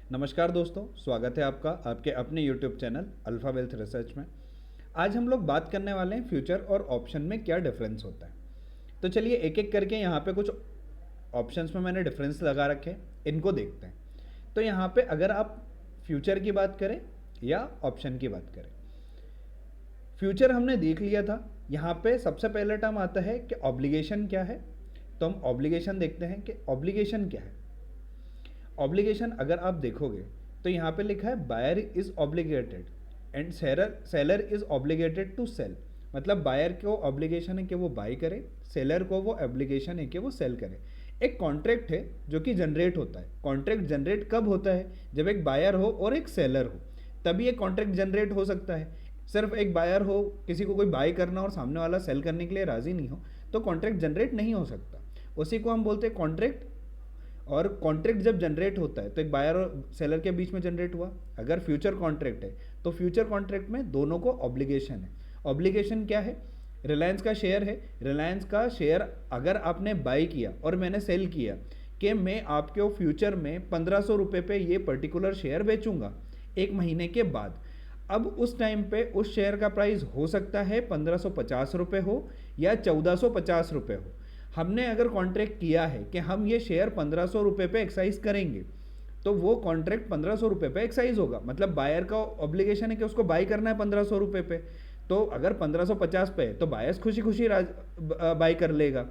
नमस्कार दोस्तों, स्वागत है आपका आपके अपने YouTube channel alpha wealth research में। आज हम लोग बात करने वाले हैं फ्यूचर और ऑप्शन में क्या डिफरेंस होता है। तो चलिए एक एक करके यहाँ पे कुछ ऑप्शंस में मैंने डिफरेंस लगा रखे हैं, इनको देखते हैं। तो यहाँ पे अगर आप फ्यूचर की बात करें या ऑप्शन की बात करें, फ्यूचर हमने देख लिया था। यहाँ पे सबसे पहला टर्म आता है कि ऑब्लिगेशन क्या है। तो हम ऑब्लिगेशन देखते हैं कि ऑब्लिगेशन क्या है। ऑब्लिगेशन अगर आप देखोगे तो यहाँ पे लिखा है buyer is obligated and seller is obligated to sell. मतलब बायर को ऑब्लिगेशन है कि वो बाई करे, सेलर को वो ऑब्लिगेशन है कि वो सेल करे। एक कॉन्ट्रैक्ट है जो कि जनरेट होता है। कॉन्ट्रैक्ट जनरेट कब होता है? जब एक बायर हो और एक सेलर हो, तभी एक कॉन्ट्रैक्ट जनरेट हो सकता है। सिर्फ एक बायर हो, किसी को कोई बाई करना और सामने वाला सेल करने के लिए राज़ी नहीं हो, तो कॉन्ट्रैक्ट जनरेट नहीं हो सकता। उसी को हम बोलते हैं कॉन्ट्रैक्ट। और कॉन्ट्रैक्ट जब जनरेट होता है तो एक बायर और सेलर के बीच में जनरेट हुआ। अगर फ्यूचर कॉन्ट्रैक्ट है तो फ्यूचर कॉन्ट्रैक्ट में दोनों को ऑब्लिगेशन है। ऑब्लिगेशन क्या है? रिलायंस का शेयर है। रिलायंस का शेयर अगर आपने बाई किया और मैंने सेल किया कि मैं आपके फ्यूचर में 1500 रुपये पे ये पर्टिकुलर शेयर बेचूंगा 1 महीने के बाद। अब उस टाइम पे उस शेयर का प्राइस हो सकता है 1550 रुपये हो या 1450 रुपये हो। हमने अगर कॉन्ट्रैक्ट किया है कि हम ये शेयर 1500 रुपये पे एक्साइज करेंगे, तो वो कॉन्ट्रैक्ट 1500 रुपये पे एक्साइज होगा। मतलब बायर का ऑब्लिगेशन है कि उसको बाई करना है 1500 रुपये पे। तो अगर 1550 पे है तो बायर्स खुशी खुशी बाई कर लेगा।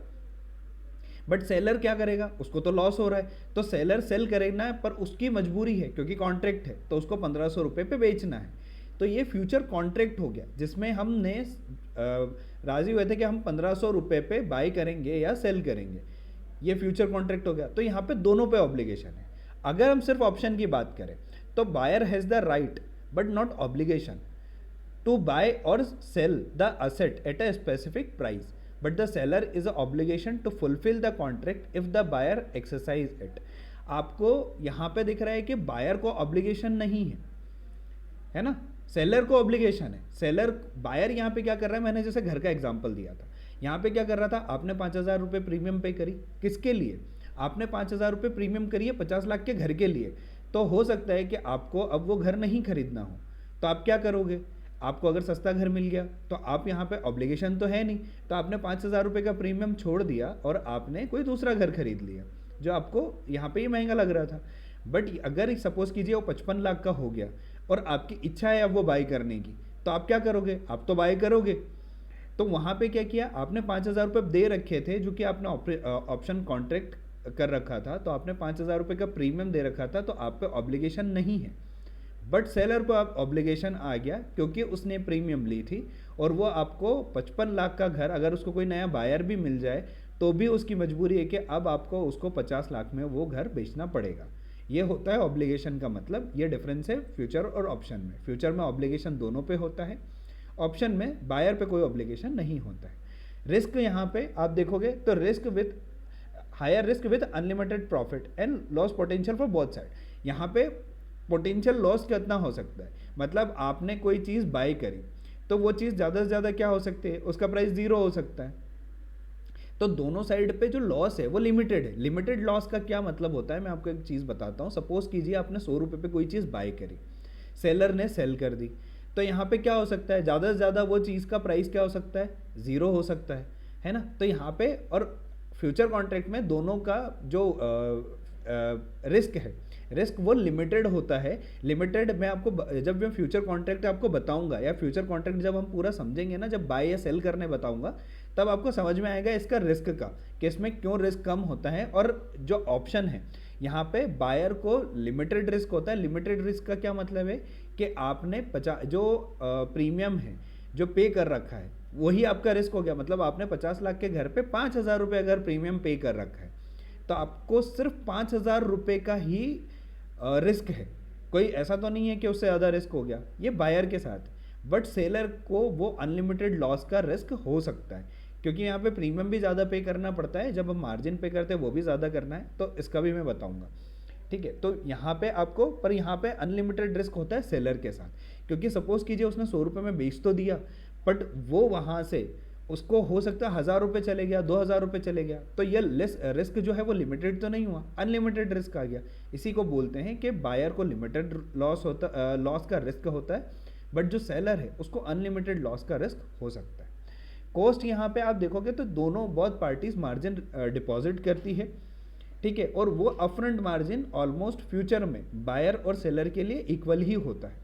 बट सेलर क्या करेगा? उसको तो लॉस हो रहा है, तो सेलर सेल करेगा, पर उसकी मजबूरी है क्योंकि कॉन्ट्रैक्ट है तो उसको 1500 रुपये पे बेचना है। तो ये फ्यूचर कॉन्ट्रैक्ट हो गया जिसमें हमने राजी हुए थे कि हम 1500 रुपये पे बाई करेंगे या सेल करेंगे। ये फ्यूचर कॉन्ट्रैक्ट हो गया। तो यहाँ पे दोनों पे ऑब्लिगेशन है। अगर हम सिर्फ ऑप्शन की बात करें तो buyer has the right but not obligation to buy or sell the asset at a specific price, but the seller is a obligation to fulfill the contract if the buyer exercise it। आपको यहाँ पे दिख रहा है कि buyer को obligation नहीं है ना, सेलर को ऑब्लिगेशन है। सेलर बायर यहाँ पे क्या कर रहा है? मैंने जैसे घर का एग्जांपल दिया था, यहाँ पे क्या कर रहा था? आपने 5000 रुपये प्रीमियम पे करी। किसके लिए? आपने 5000 रुपये प्रीमियम करी है 50 लाख के घर के लिए। तो हो सकता है कि आपको अब वो घर नहीं खरीदना हो, तो आप क्या करोगे? आपको अगर सस्ता घर मिल गया तो आप यहाँ पे ऑब्लिगेशन तो है नहीं, तो आपने 5000 रुपये का प्रीमियम छोड़ दिया और आपने कोई दूसरा घर खरीद लिया जो आपको यहाँ पे ही महंगा लग रहा था। बट अगर सपोज कीजिए वो 55 लाख का हो गया और आपकी इच्छा है अब वो बाई करने की, तो आप क्या करोगे? आप तो बाई करोगे। तो वहाँ पे क्या किया? आपने 5000 रुपये दे रखे थे जो कि आपने ऑप्शन कॉन्ट्रैक्ट कर रखा था, तो आपने 5000 रुपये का प्रीमियम दे रखा था, तो आप पे ऑब्लिगेशन नहीं है। बट सेलर को आप ऑब्लिगेशन आ गया क्योंकि उसने प्रीमियम ली थी और वो आपको 55 लाख का घर, अगर उसको कोई नया बायर भी मिल जाए तो भी उसकी मजबूरी है कि अब आपको उसको 50 लाख में वो घर बेचना पड़ेगा। ये होता है ऑब्लिगेशन का मतलब। ये डिफरेंस है फ्यूचर और ऑप्शन में। फ्यूचर में ऑब्लिगेशन दोनों पे होता है, ऑप्शन में बायर पे कोई ऑब्लिगेशन नहीं होता है। रिस्क यहाँ पे आप देखोगे तो risk with higher risk with unlimited profit and loss potential for both side. यहाँ पे पोटेंशियल लॉस कितना हो सकता है? मतलब आपने कोई चीज़ बाई करी तो वो चीज़ ज़्यादा से ज़्यादा क्या हो सकती है? उसका प्राइस ज़ीरो हो सकता है। तो दोनों साइड पे जो लॉस है वो लिमिटेड है। लिमिटेड लॉस का क्या मतलब होता है? मैं आपको एक चीज़ बताता हूँ। सपोज कीजिए आपने 100 रुपये पे कोई चीज़ बाई करी, सेलर ने सेल कर दी, तो यहाँ पे क्या हो सकता है? ज़्यादा से ज़्यादा वो चीज़ का प्राइस क्या हो सकता है? ज़ीरो हो सकता है ना। तो यहाँ पे और फ्यूचर कॉन्ट्रैक्ट में दोनों का जो रिस्क है, रिस्क वो लिमिटेड होता है। लिमिटेड मैं आपको जब मैं फ्यूचर कॉन्ट्रैक्ट आपको बताऊंगा या फ्यूचर कॉन्ट्रैक्ट जब हम पूरा समझेंगे ना, जब बाय या सेल करने बताऊंगा, तब आपको समझ में आएगा इसका रिस्क का कि इसमें क्यों रिस्क कम होता है। और जो ऑप्शन है यहाँ पे बायर को लिमिटेड रिस्क होता है। लिमिटेड रिस्क का क्या मतलब है कि आपने 50 जो प्रीमियम है जो पे कर रखा है वही आपका रिस्क हो गया। मतलब आपने 50 लाख के घर पे 5000 रुपये अगर प्रीमियम पे कर रखा है तो आपको सिर्फ 5000 रुपये का ही रिस्क है। कोई ऐसा तो नहीं है कि उससे ज़्यादा रिस्क हो गया, ये बायर के साथ। बट सेलर को वो अनलिमिटेड लॉस का रिस्क हो सकता है क्योंकि यहाँ पे प्रीमियम भी ज़्यादा पे करना पड़ता है, जब हम मार्जिन पे करते हैं वो भी ज़्यादा करना है, तो इसका भी मैं बताऊँगा। ठीक है, तो यहाँ पे आपको, पर यहाँ पे अनलिमिटेड रिस्क होता है सेलर के साथ। क्योंकि सपोज कीजिए उसने 100 रुपये में बेच तो दिया, बट वो वहाँ से उसको हो सकता है 1000 रुपये चले गया, 2000 रुपये चले गया, तो ये लेस रिस्क जो है वो लिमिटेड तो नहीं हुआ, अनलिमिटेड रिस्क आ गया। इसी को बोलते हैं कि बायर को लिमिटेड लॉस का रिस्क होता है, बट जो सेलर है उसको अनलिमिटेड लॉस का रिस्क हो सकता है। कॉस्ट यहाँ पे आप देखोगे तो दोनों बहुत पार्टीज मार्जिन डिपॉजिट करती है, ठीक है, और वो अपफ्रंट मार्जिन ऑलमोस्ट फ्यूचर में बायर और सेलर के लिए इक्वल ही होता है।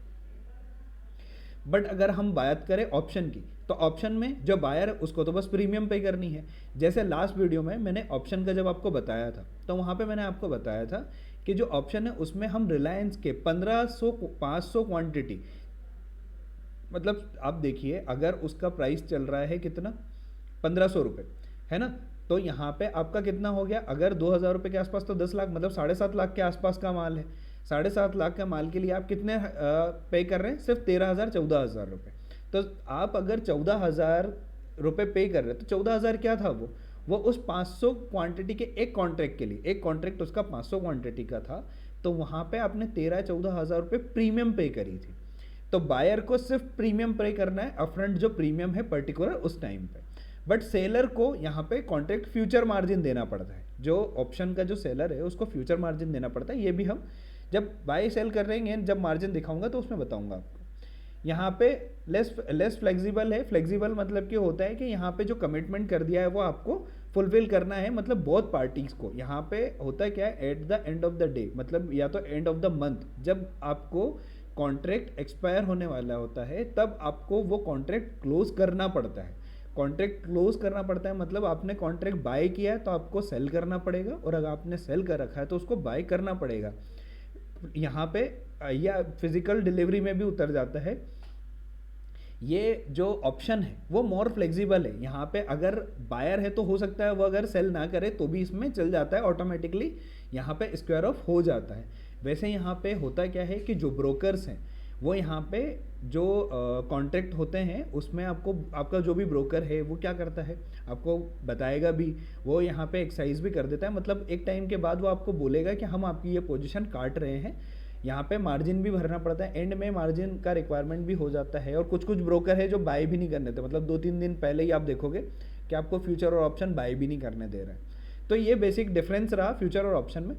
बट अगर हम बात करें ऑप्शन की, तो ऑप्शन में जो बायर है उसको तो बस प्रीमियम पे करनी है। जैसे लास्ट वीडियो में मैंने ऑप्शन का जब आपको बताया था, तो वहाँ पे मैंने आपको बताया था कि जो ऑप्शन है उसमें हम रिलायंस के 500 क्वांटिटी, मतलब आप देखिए अगर उसका प्राइस चल रहा है कितना, 1500 रुपये, है ना, तो यहाँ पे आपका कितना हो गया, अगर 2000 रुपये के आसपास, तो 10 लाख, मतलब 7.5 लाख के आसपास का माल है। 7.5 लाख का माल के लिए आप कितने पे कर रहे हैं, सिर्फ 13,000 14,000 रुपये। तो आप अगर 14,000 रुपये पे कर रहे हैं, तो 14,000 क्या था, वो उस 500 क्वांटिटी के एक कॉन्ट्रैक्ट के लिए, एक कॉन्ट्रैक्ट उसका 500 क्वांटिटी का था, तो वहाँ पे आपने 13-14 हज़ार रुपये प्रीमियम पे करी थी। तो बायर को सिर्फ प्रीमियम पे करना है, अपफ्रंट जो प्रीमियम है पर्टिकुलर उस टाइम पे। बट सेलर को यहाँ पे कॉन्ट्रैक्ट फ्यूचर मार्जिन देना पड़ता है, जो ऑप्शन का जो सेलर है उसको फ्यूचर मार्जिन देना पड़ता है। ये भी हम जब बाय सेल कर रहे हैं, जब मार्जिन दिखाऊंगा तो उसमें बताऊंगा आपको। यहाँ पे लेस फ्लेक्सिबल है। फ्लेक्सिबल मतलब कि होता है कि यहाँ पे जो कमिटमेंट कर दिया है वो आपको फुलफिल करना है, मतलब बहुत पार्टीज को। यहाँ पे होता है क्या है, at the end of the day, मतलब या तो एंड ऑफ द मंथ, जब आपको कॉन्ट्रैक्ट एक्सपायर होने वाला होता है, तब आपको वो कॉन्ट्रैक्ट क्लोज करना पड़ता है। कॉन्ट्रैक्ट क्लोज करना पड़ता है मतलब आपने कॉन्ट्रैक्ट बाय किया है तो आपको सेल करना पड़ेगा, और अगर आपने सेल कर रखा है तो उसको बाय करना पड़ेगा। यहाँ पे या फिजिकल डिलीवरी में भी उतर जाता है। ये जो ऑप्शन है वो मोर फ्लेक्सिबल है। यहाँ पे अगर बायर है तो हो सकता है वो अगर सेल ना करे तो भी इसमें चल जाता है, ऑटोमेटिकली यहाँ पे स्क्वायर ऑफ हो जाता है। वैसे यहाँ पे होता क्या है कि जो ब्रोकर्स हैं वो यहाँ पे जो कॉन्ट्रैक्ट होते हैं उसमें आपका जो भी ब्रोकर है वो क्या करता है, आपको बताएगा भी, वो यहाँ पे एक्साइज भी कर देता है। मतलब एक टाइम के बाद वो आपको बोलेगा कि हम आपकी ये पोजीशन काट रहे हैं। यहाँ पे मार्जिन भी भरना पड़ता है, एंड में मार्जिन का रिक्वायरमेंट भी हो जाता है। और कुछ कुछ ब्रोकर है जो बाय भी नहीं करने देते, मतलब 2-3 दिन पहले ही आप देखोगे कि आपको फ्यूचर और ऑप्शन बाय भी नहीं करने दे रहा है। तो ये बेसिक डिफरेंस रहा फ्यूचर और ऑप्शन में।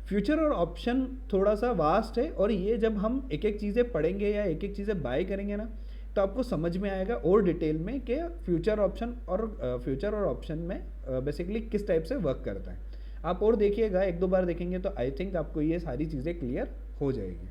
फ्यूचर और ऑप्शन थोड़ा सा वास्ट है, और ये जब हम एक एक चीज़ें पढ़ेंगे या एक एक चीज़ें बाय करेंगे ना, तो आपको समझ में आएगा और डिटेल में कि फ्यूचर और ऑप्शन में बेसिकली किस टाइप से वर्क करता है। आप और देखिएगा, 1-2 बार देखेंगे तो आई थिंक आपको ये सारी चीज़ें क्लियर हो जाएगी।